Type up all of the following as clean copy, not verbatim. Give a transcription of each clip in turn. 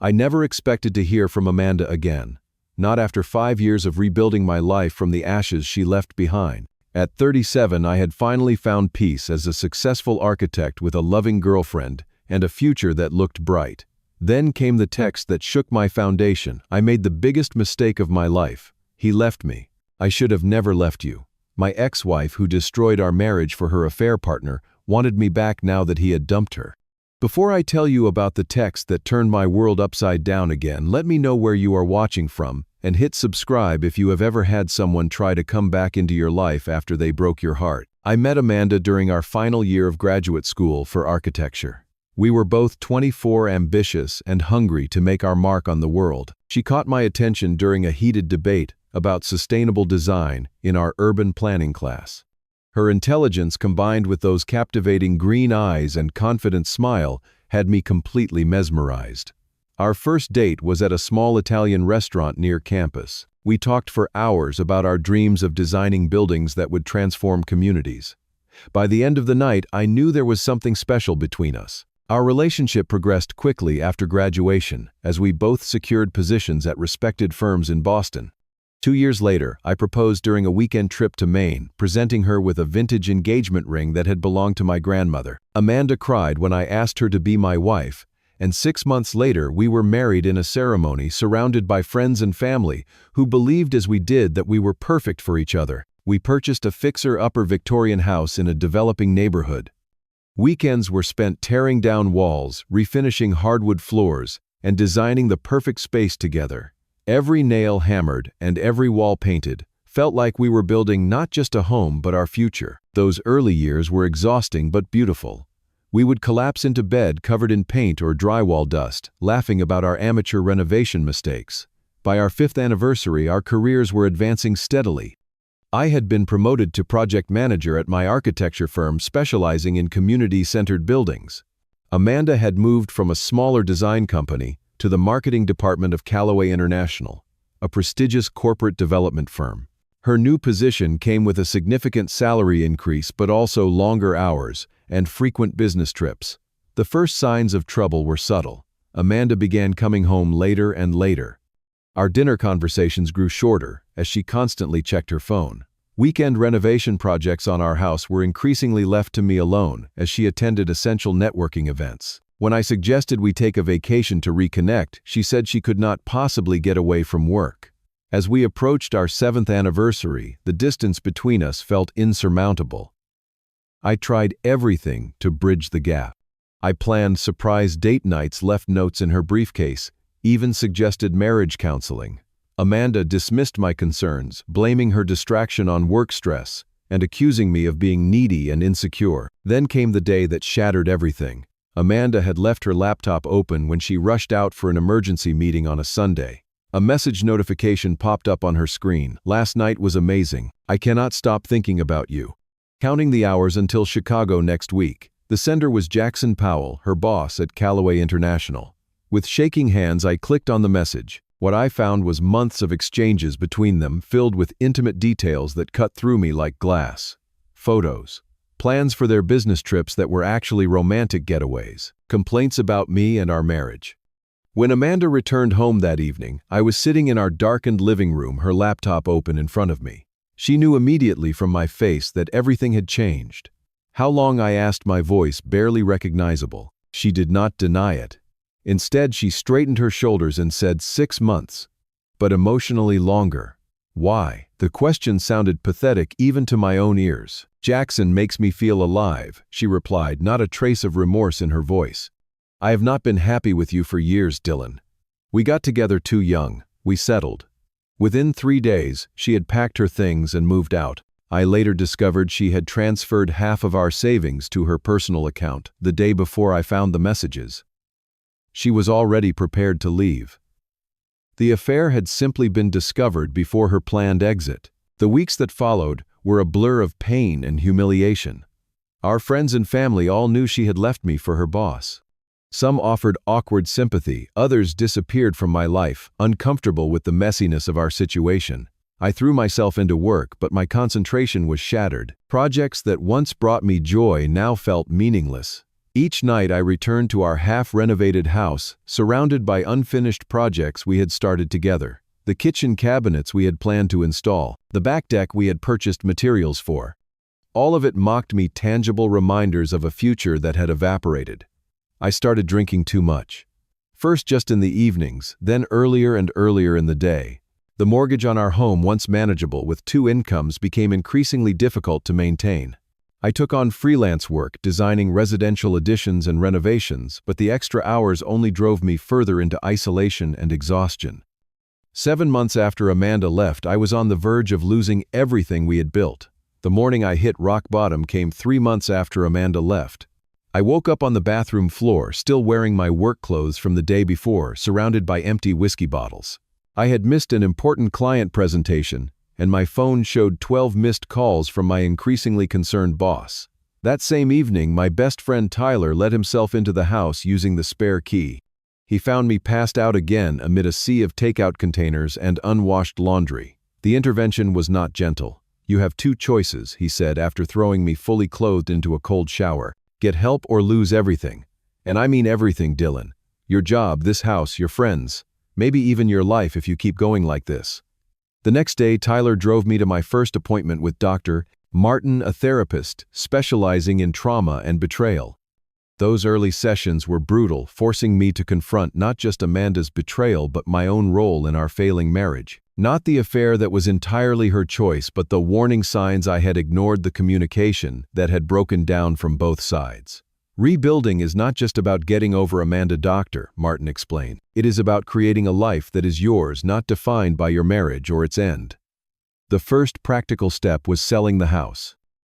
I never expected to hear from Amanda again. Not after 5 years of rebuilding my life from the ashes she left behind. At 37, I had finally found peace as a successful architect with a loving girlfriend and a future that looked bright. Then came the text that shook my foundation. I made the biggest mistake of my life. He left me. I should have never left you. My ex-wife, who destroyed our marriage for her affair partner, wanted me back now that he had dumped her. Before I tell you about the text that turned my world upside down again, let me know where you are watching from, and hit subscribe if you have ever had someone try to come back into your life after they broke your heart. I met Amanda during our final year of graduate school for architecture. We were both 24, ambitious, and hungry to make our mark on the world. She caught my attention during a heated debate about sustainable design in our urban planning class. Her intelligence, combined with those captivating green eyes and confident smile, had me completely mesmerized. Our first date was at a small Italian restaurant near campus. We talked for hours about our dreams of designing buildings that would transform communities. By the end of the night, I knew there was something special between us. Our relationship progressed quickly after graduation, as we both secured positions at respected firms in Boston. 2 years later, I proposed during a weekend trip to Maine, presenting her with a vintage engagement ring that had belonged to my grandmother. Amanda cried when I asked her to be my wife, and 6 months later we were married in a ceremony surrounded by friends and family who believed as we did that we were perfect for each other. We purchased a fixer-upper Victorian house in a developing neighborhood. Weekends were spent tearing down walls, refinishing hardwood floors, and designing the perfect space together. Every nail hammered and every wall painted, felt like we were building not just a home but our future. Those early years were exhausting but beautiful. We would collapse into bed covered in paint or drywall dust, laughing about our amateur renovation mistakes. By our 5th anniversary, our careers were advancing steadily. I had been promoted to project manager at my architecture firm specializing in community-centered buildings. Amanda had moved from a smaller design company to the marketing department of Callaway International, a prestigious corporate development firm. Her new position came with a significant salary increase but also longer hours and frequent business trips. The first signs of trouble were subtle. Amanda began coming home later and later. Our dinner conversations grew shorter as she constantly checked her phone. Weekend renovation projects on our house were increasingly left to me alone as she attended essential networking events. When I suggested we take a vacation to reconnect, she said she could not possibly get away from work. As we approached our 7th anniversary, the distance between us felt insurmountable. I tried everything to bridge the gap. I planned surprise date nights, left notes in her briefcase, even suggested marriage counseling. Amanda dismissed my concerns, blaming her distraction on work stress and accusing me of being needy and insecure. Then came the day that shattered everything. Amanda had left her laptop open when she rushed out for an emergency meeting on a Sunday. A message notification popped up on her screen. "Last night was amazing. I cannot stop thinking about you. Counting the hours until Chicago next week." The sender was Jackson Powell, her boss at Callaway International. With shaking hands, I clicked on the message. What I found was months of exchanges between them, filled with intimate details that cut through me like glass. Photos. Plans for their business trips that were actually romantic getaways. Complaints about me and our marriage. When Amanda returned home that evening, I was sitting in our darkened living room, her laptop open in front of me. She knew immediately from my face that everything had changed. How long, I asked, my voice barely recognizable. She did not deny it. Instead, she straightened her shoulders and said, 6 months. But emotionally longer. Why? The question sounded pathetic even to my own ears. "Jackson makes me feel alive," she replied, not a trace of remorse in her voice. "I have not been happy with you for years, Dillon. We got together too young. We settled." Within 3 days, she had packed her things and moved out. I later discovered she had transferred half of our savings to her personal account the day before I found the messages. She was already prepared to leave. The affair had simply been discovered before her planned exit. The weeks that followed were a blur of pain and humiliation. Our friends and family all knew she had left me for her boss. Some offered awkward sympathy, others disappeared from my life, uncomfortable with the messiness of our situation. I threw myself into work, but my concentration was shattered. Projects that once brought me joy now felt meaningless. Each night I returned to our half-renovated house, surrounded by unfinished projects we had started together. The kitchen cabinets we had planned to install, the back deck we had purchased materials for. All of it mocked me tangible reminders of a future that had evaporated. I started drinking too much. First just in the evenings, then earlier and earlier in the day. The mortgage on our home, once manageable with 2 incomes, became increasingly difficult to maintain. I took on freelance work, designing residential additions and renovations, but the extra hours only drove me further into isolation and exhaustion. 7 months after Amanda left, I was on the verge of losing everything we had built. The morning I hit rock bottom came 3 months after Amanda left. I woke up on the bathroom floor, still wearing my work clothes from the day before, surrounded by empty whiskey bottles. I had missed an important client presentation, and my phone showed 12 missed calls from my increasingly concerned boss. That same evening, my best friend Tyler let himself into the house using the spare key. He found me passed out again amid a sea of takeout containers and unwashed laundry. The intervention was not gentle. "You have 2 choices," he said after throwing me fully clothed into a cold shower. "Get help or lose everything. And I mean everything, Dillon. Your job, this house, your friends, maybe even your life if you keep going like this." The next day, Tyler drove me to my first appointment with Dr. Martin, a therapist specializing in trauma and betrayal. Those early sessions were brutal, forcing me to confront not just Amanda's betrayal but my own role in our failing marriage. Not the affair that was entirely her choice, but the warning signs I had ignored, the communication that had broken down from both sides. "Rebuilding is not just about getting over Amanda, Doctor," Martin explained. "It is about creating a life that is yours, not defined by your marriage or its end." The first practical step was selling the house.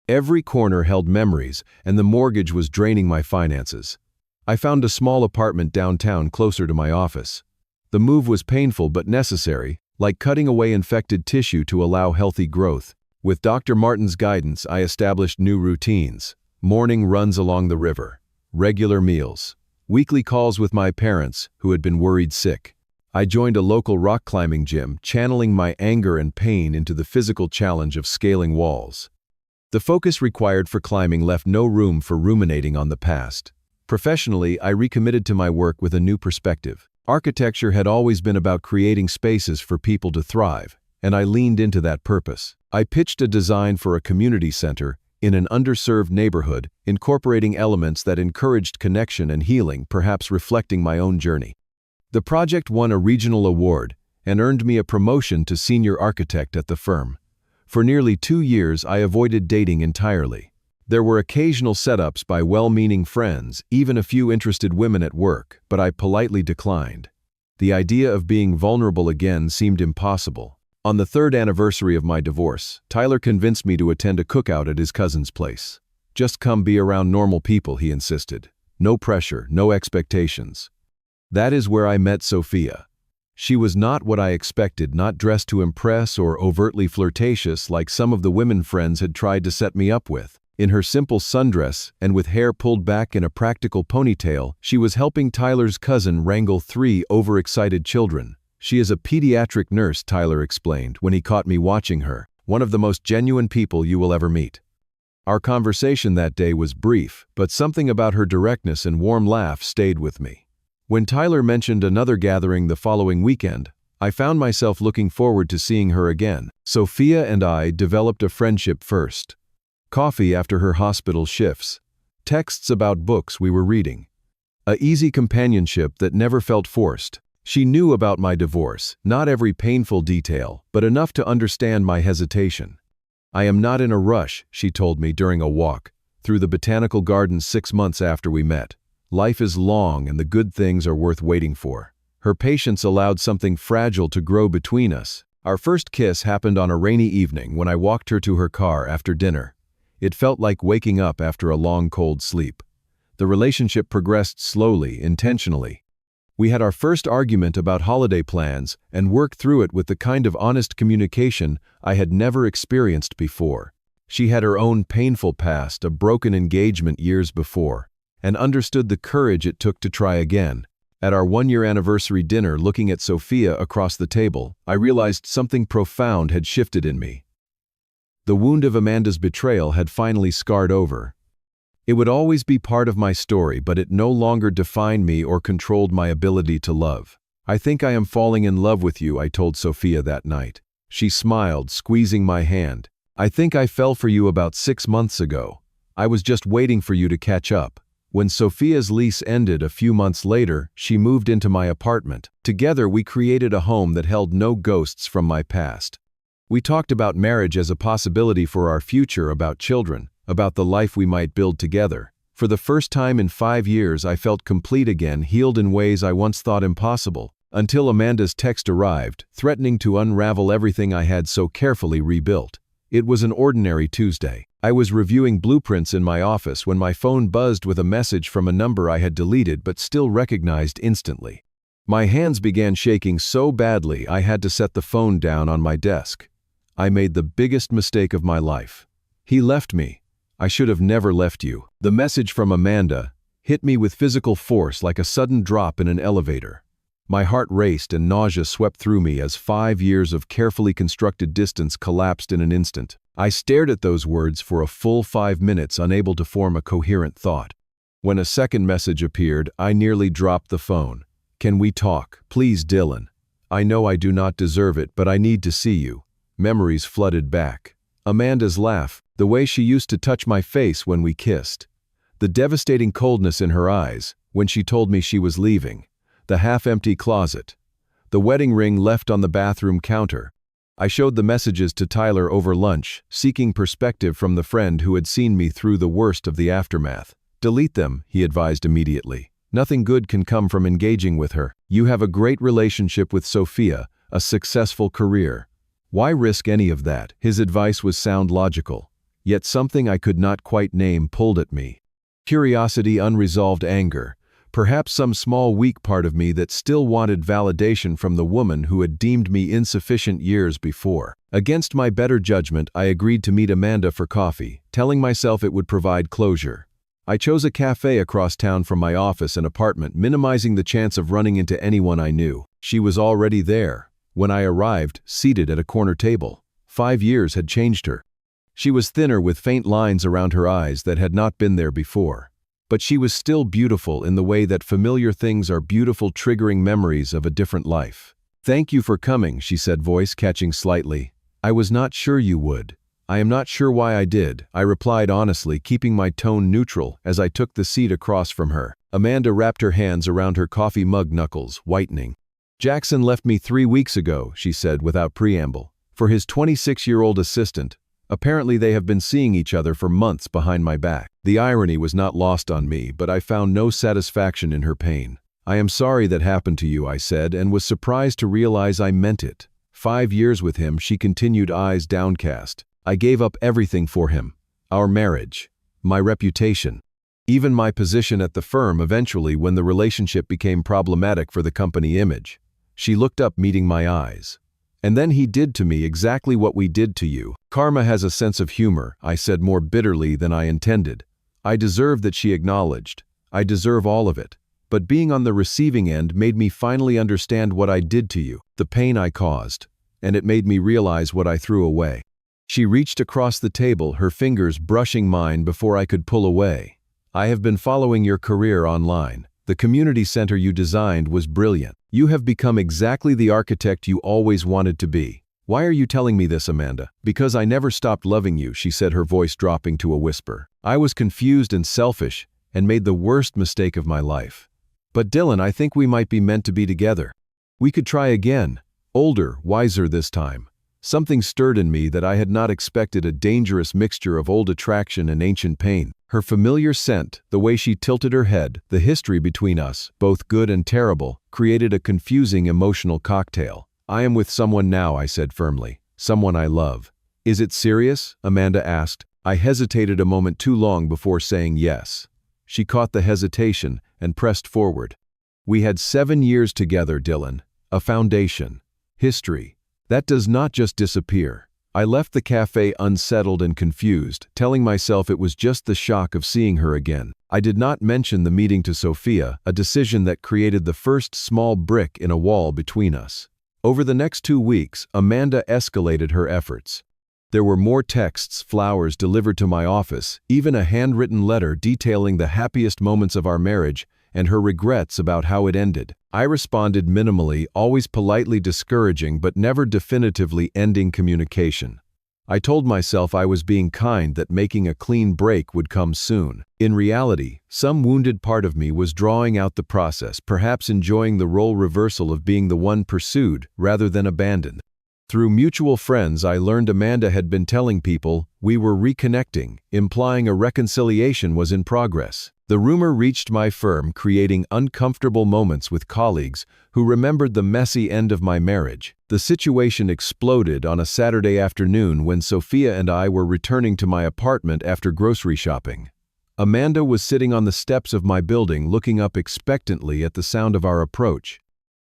Every corner held memories, and the mortgage was draining my finances. I found a small apartment downtown closer to my office. The move was painful but necessary, like cutting away infected tissue to allow healthy growth. With Dr. Martin's guidance, I established new routines. Morning runs along the river, regular meals, weekly calls with my parents, who had been worried sick. I joined a local rock climbing gym, channeling my anger and pain into the physical challenge of scaling walls. The focus required for climbing left no room for ruminating on the past. Professionally, I recommitted to my work with a new perspective. Architecture had always been about creating spaces for people to thrive, and I leaned into that purpose. I pitched a design for a community center in an underserved neighborhood, incorporating elements that encouraged connection and healing, perhaps reflecting my own journey. The project won a regional award and earned me a promotion to senior architect at the firm. For nearly 2 years, I avoided dating entirely. There were occasional setups by well-meaning friends, even a few interested women at work, but I politely declined. The idea of being vulnerable again seemed impossible. On the 3rd anniversary of my divorce, Tyler convinced me to attend a cookout at his cousin's place. "Just come be around normal people," he insisted. "No pressure, no expectations." That is where I met Sophia. She was not what I expected, not dressed to impress or overtly flirtatious like some of the women friends had tried to set me up with. In her simple sundress and with hair pulled back in a practical ponytail, she was helping Tyler's cousin wrangle 3 overexcited children. "She is a pediatric nurse," Tyler explained when he caught me watching her. "One of the most genuine people you will ever meet." Our conversation that day was brief, but something about her directness and warm laugh stayed with me. When Tyler mentioned another gathering the following weekend, I found myself looking forward to seeing her again. Sophia and I developed a friendship first. Coffee after her hospital shifts. Texts about books we were reading. A easy companionship that never felt forced. She knew about my divorce, not every painful detail, but enough to understand my hesitation. "I am not in a rush," she told me during a walk through the botanical gardens 6 months after we met. "Life is long and the good things are worth waiting for." Her patience allowed something fragile to grow between us. Our first kiss happened on a rainy evening when I walked her to her car after dinner. It felt like waking up after a long cold sleep. The relationship progressed slowly, intentionally. We had our first argument about holiday plans and worked through it with the kind of honest communication I had never experienced before. She had her own painful past, a broken engagement years before, and understood the courage it took to try again. At our 1-year anniversary dinner, looking at Sophia across the table, I realized something profound had shifted in me. The wound of Amanda's betrayal had finally scarred over. It would always be part of my story, but it no longer defined me or controlled my ability to love. I think I am falling in love with you, I told Sophia that night. She smiled, squeezing my hand. I think I fell for you about 6 months ago. I was just waiting for you to catch up. When Sophia's lease ended a few months later, she moved into my apartment. Together, we created a home that held no ghosts from my past. We talked about marriage as a possibility for our future, about children, about the life we might build together. For the first time in 5 years, I felt complete again, healed in ways I once thought impossible, until Amanda's text arrived, threatening to unravel everything I had so carefully rebuilt. It was an ordinary Tuesday. I was reviewing blueprints in my office when my phone buzzed with a message from a number I had deleted but still recognized instantly. My hands began shaking so badly I had to set the phone down on my desk. I made the biggest mistake of my life. He left me. I should have never left you. The message from Amanda hit me with physical force like a sudden drop in an elevator. My heart raced and nausea swept through me as 5 years of carefully constructed distance collapsed in an instant. I stared at those words for a full 5 minutes, unable to form a coherent thought. When a second message appeared, I nearly dropped the phone. Can we talk? Please, Dillon. I know I do not deserve it, but I need to see you. Memories flooded back. Amanda's laugh, the way she used to touch my face when we kissed. The devastating coldness in her eyes when she told me she was leaving. The half-empty closet. The wedding ring left on the bathroom counter. I showed the messages to Tyler over lunch, seeking perspective from the friend who had seen me through the worst of the aftermath. Delete them, he advised immediately. Nothing good can come from engaging with her. You have a great relationship with Sophia, a successful career. Why risk any of that? His advice was sound logical. Yet something I could not quite name pulled at me. Curiosity, unresolved anger. Perhaps some small weak part of me that still wanted validation from the woman who had deemed me insufficient years before. Against my better judgment, I agreed to meet Amanda for coffee, telling myself it would provide closure. I chose a cafe across town from my office and apartment, minimizing the chance of running into anyone I knew. She was already there. When I arrived, seated at a corner table. 5 years had changed her. She was thinner with faint lines around her eyes that had not been there before. But she was still beautiful in the way that familiar things are beautiful, triggering memories of a different life. Thank you for coming, she said, voice catching slightly. I was not sure you would. I am not sure why I did, I replied honestly, keeping my tone neutral as I took the seat across from her. Amanda wrapped her hands around her coffee mug knuckles, whitening. Jackson left me 3 weeks ago, she said without preamble, for his 26-year-old assistant. Apparently they have been seeing each other for months behind my back. The irony was not lost on me, but I found no satisfaction in her pain. I am sorry that happened to you, I said, and was surprised to realize I meant it. 5 years with him, she continued, eyes downcast. I gave up everything for him. Our marriage. My reputation. Even my position at the firm eventually when the relationship became problematic for the company image. She looked up, meeting my eyes. And then he did to me exactly what we did to you. Karma has a sense of humor, I said more bitterly than I intended. I deserve that, she acknowledged. I deserve all of it. But being on the receiving end made me finally understand what I did to you, the pain I caused. And it made me realize what I threw away. She reached across the table, her fingers brushing mine before I could pull away. I have been following your career online. The community center you designed was brilliant. You have become exactly the architect you always wanted to be. Why are you telling me this, Amanda? Because I never stopped loving you, she said, her voice dropping to a whisper. I was confused and selfish and made the worst mistake of my life. But Dillon, I think we might be meant to be together. We could try again. Older, wiser this time. Something stirred in me that I had not expected, a dangerous mixture of old attraction and ancient pain. Her familiar scent, the way she tilted her head, the history between us, both good and terrible, created a confusing emotional cocktail. I am with someone now, I said firmly. Someone I love. Is it serious? Amanda asked. I hesitated a moment too long before saying yes. She caught the hesitation and pressed forward. We had 7 years together, Dillon. A foundation. History. That does not just disappear. I left the cafe unsettled and confused, telling myself it was just the shock of seeing her again. I did not mention the meeting to Sophia, a decision that created the first small brick in a wall between us. Over the next 2 weeks, Amanda escalated her efforts. There were more texts, flowers delivered to my office, even a handwritten letter detailing the happiest moments of our marriage and her regrets about how it ended. I responded minimally, always politely discouraging but never definitively ending communication. I told myself I was being kind, that making a clean break would come soon. In reality, some wounded part of me was drawing out the process, perhaps enjoying the role reversal of being the one pursued rather than abandoned. Through mutual friends, I learned Amanda had been telling people we were reconnecting, implying a reconciliation was in progress. The rumor reached my firm, creating uncomfortable moments with colleagues who remembered the messy end of my marriage. The situation exploded on a Saturday afternoon when Sophia and I were returning to my apartment after grocery shopping. Amanda was sitting on the steps of my building, looking up expectantly at the sound of our approach.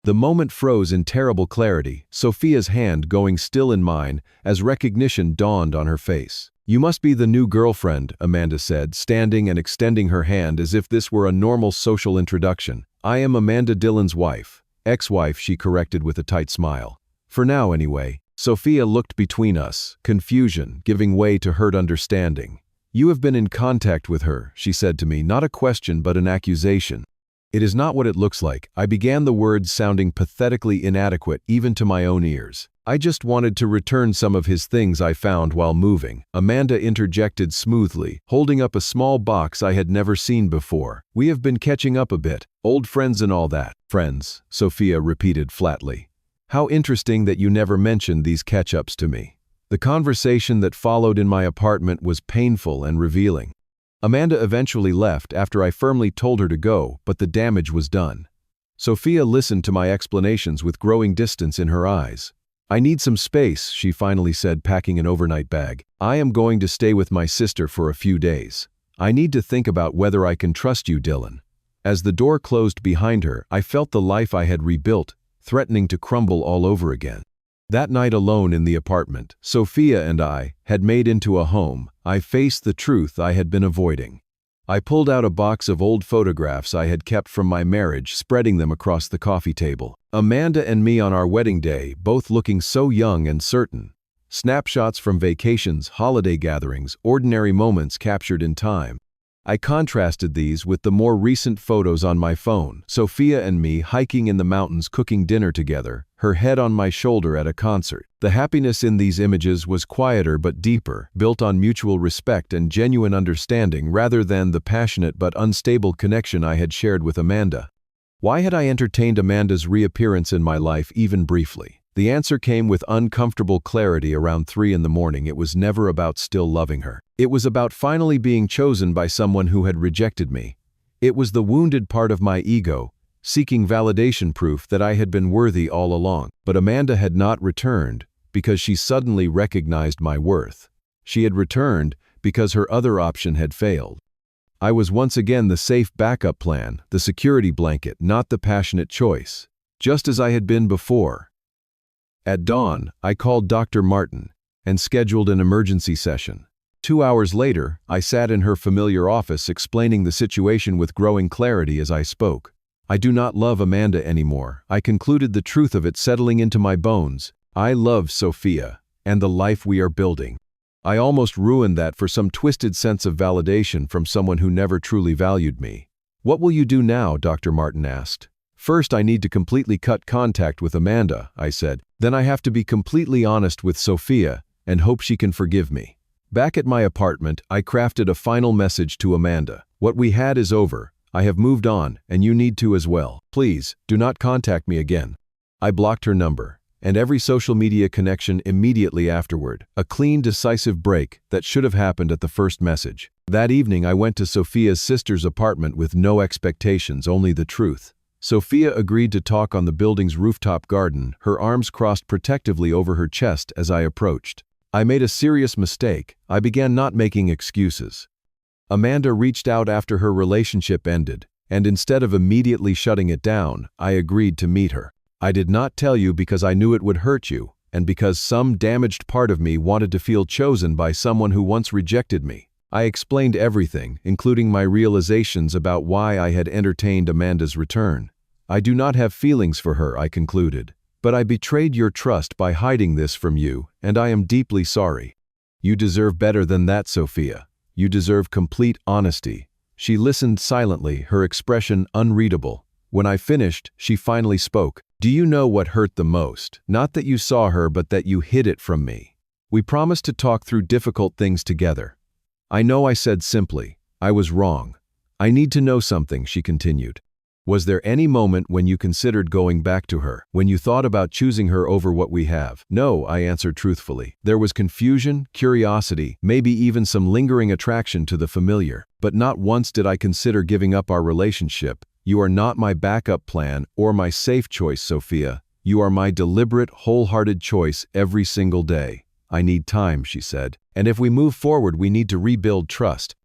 The moment froze in terrible clarity, Sophia's hand going still in mine as recognition dawned on her face. "You must be the new girlfriend," Amanda said, standing and extending her hand as if this were a normal social introduction. "I am Amanda Dillon's wife." "Ex-wife," she corrected with a tight smile. "For now, anyway." Sophia looked between us, confusion giving way to hurt understanding. "You have been in contact with her," she said to me, not a question but an accusation. "It is not what it looks like." I began, the words sounding pathetically inadequate even to my own ears. "I just wanted to return some of his things I found while moving," Amanda interjected smoothly, holding up a small box I had never seen before. "We have been catching up a bit. Old friends and all that." "Friends," Sophia repeated flatly. "How interesting that you never mentioned these catch-ups to me." The conversation that followed in my apartment was painful and revealing. Amanda eventually left after I firmly told her to go, but the damage was done. Sophia listened to my explanations with growing distance in her eyes. "I need some space," she finally said, packing an overnight bag. "I am going to stay with my sister for a few days. I need to think about whether I can trust you, Dillon." As the door closed behind her, I felt the life I had rebuilt threatening to crumble all over again. That night alone in the apartment, Sophia and I had made into a home. I faced the truth I had been avoiding. I pulled out a box of old photographs I had kept from my marriage, spreading them across the coffee table. Amanda and me on our wedding day, both looking so young and certain. Snapshots from vacations, holiday gatherings, ordinary moments captured in time. I contrasted these with the more recent photos on my phone. Sophia and me hiking in the mountains, cooking dinner together, her head on my shoulder at a concert. The happiness in these images was quieter but deeper, built on mutual respect and genuine understanding rather than the passionate but unstable connection I had shared with Amanda. Why had I entertained Amanda's reappearance in my life even briefly? The answer came with uncomfortable clarity around 3 in the morning. It was never about still loving her. It was about finally being chosen by someone who had rejected me. It was the wounded part of my ego, seeking validation proof that I had been worthy all along. But Amanda had not returned because she suddenly recognized my worth. She had returned because her other option had failed. I was once again the safe backup plan, the security blanket, not the passionate choice. Just as I had been before. At dawn, I called Dr. Martin and scheduled an emergency session. 2 hours later, I sat in her familiar office explaining the situation with growing clarity as I spoke. "I do not love Amanda anymore," I concluded, the truth of it settling into my bones. "I love Sophia and the life we are building. I almost ruined that for some twisted sense of validation from someone who never truly valued me." "What will you do now?" Dr. Martin asked. "First, I need to completely cut contact with Amanda," I said. "Then I have to be completely honest with Sophia and hope she can forgive me." Back at my apartment, I crafted a final message to Amanda. "What we had is over. I have moved on, and you need to as well. Please, do not contact me again." I blocked her number, and every social media connection immediately afterward. A clean, decisive break that should have happened at the first message. That evening, I went to Sophia's sister's apartment with no expectations, only the truth. Sophia agreed to talk on the building's rooftop garden, her arms crossed protectively over her chest as I approached. I made a serious mistake. I began not making excuses. Amanda reached out after her relationship ended, and instead of immediately shutting it down, I agreed to meet her. "I did not tell you because I knew it would hurt you, and because some damaged part of me wanted to feel chosen by someone who once rejected me." I explained everything, including my realizations about why I had entertained Amanda's return. "I do not have feelings for her," I concluded, "but I betrayed your trust by hiding this from you, and I am deeply sorry." You deserve better than that, Sophia. You deserve complete honesty. She listened silently, her expression unreadable. When I finished, she finally spoke. Do you know what hurt the most? Not that you saw her, but that you hid it from me. We promised to talk through difficult things together. I know I said simply, I was wrong. I need to know something, she continued. Was there any moment when you considered going back to her, when you thought about choosing her over what we have? No, I answered truthfully. There was confusion, curiosity, maybe even some lingering attraction to the familiar. But not once did I consider giving up our relationship. You are not my backup plan or my safe choice, Sophia. You are my deliberate, wholehearted choice every single day. I need time, she said. And if we move forward, we need to rebuild trust.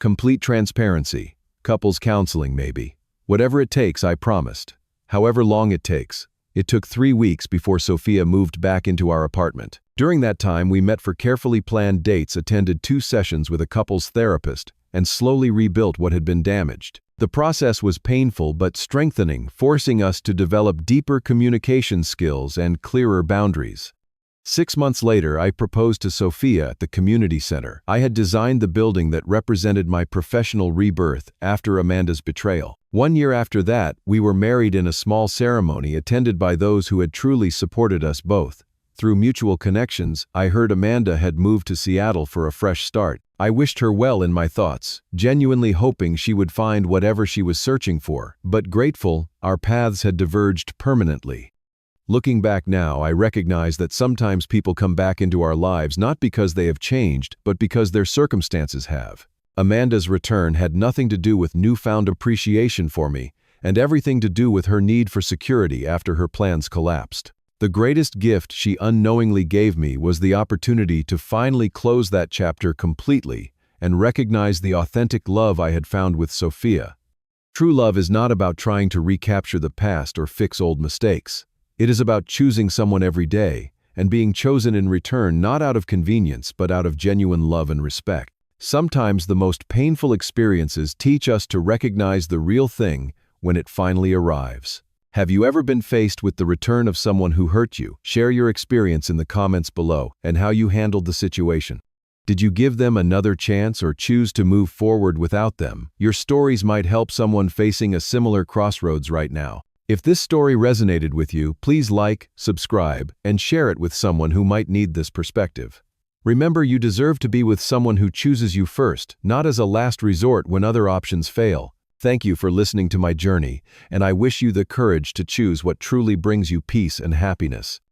Complete transparency. Couples counseling, maybe. Whatever it takes, I promised. However long it takes. It took 3 weeks before Sophia moved back into our apartment. During that time, we met for carefully planned dates, attended 2 sessions with a couples therapist, and slowly rebuilt what had been damaged. The process was painful but strengthening, forcing us to develop deeper communication skills and clearer boundaries. 6 months later, I proposed to Sophia at the community center. I had designed the building that represented my professional rebirth after Amanda's betrayal. 1 year after that, we were married in a small ceremony attended by those who had truly supported us both. Through mutual connections, I heard Amanda had moved to Seattle for a fresh start. I wished her well in my thoughts, genuinely hoping she would find whatever she was searching for, but grateful our paths had diverged permanently. Looking back now, I recognize that sometimes people come back into our lives not because they have changed, but because their circumstances have. Amanda's return had nothing to do with newfound appreciation for me, and everything to do with her need for security after her plans collapsed. The greatest gift she unknowingly gave me was the opportunity to finally close that chapter completely and recognize the authentic love I had found with Sophia. True love is not about trying to recapture the past or fix old mistakes. It is about choosing someone every day and being chosen in return not out of convenience but out of genuine love and respect. Sometimes the most painful experiences teach us to recognize the real thing when it finally arrives. Have you ever been faced with the return of someone who hurt you? Share your experience in the comments below and how you handled the situation. Did you give them another chance or choose to move forward without them? Your stories might help someone facing a similar crossroads right now. If this story resonated with you, please like, subscribe, and share it with someone who might need this perspective. Remember, you deserve to be with someone who chooses you first, not as a last resort when other options fail. Thank you for listening to my journey, and I wish you the courage to choose what truly brings you peace and happiness.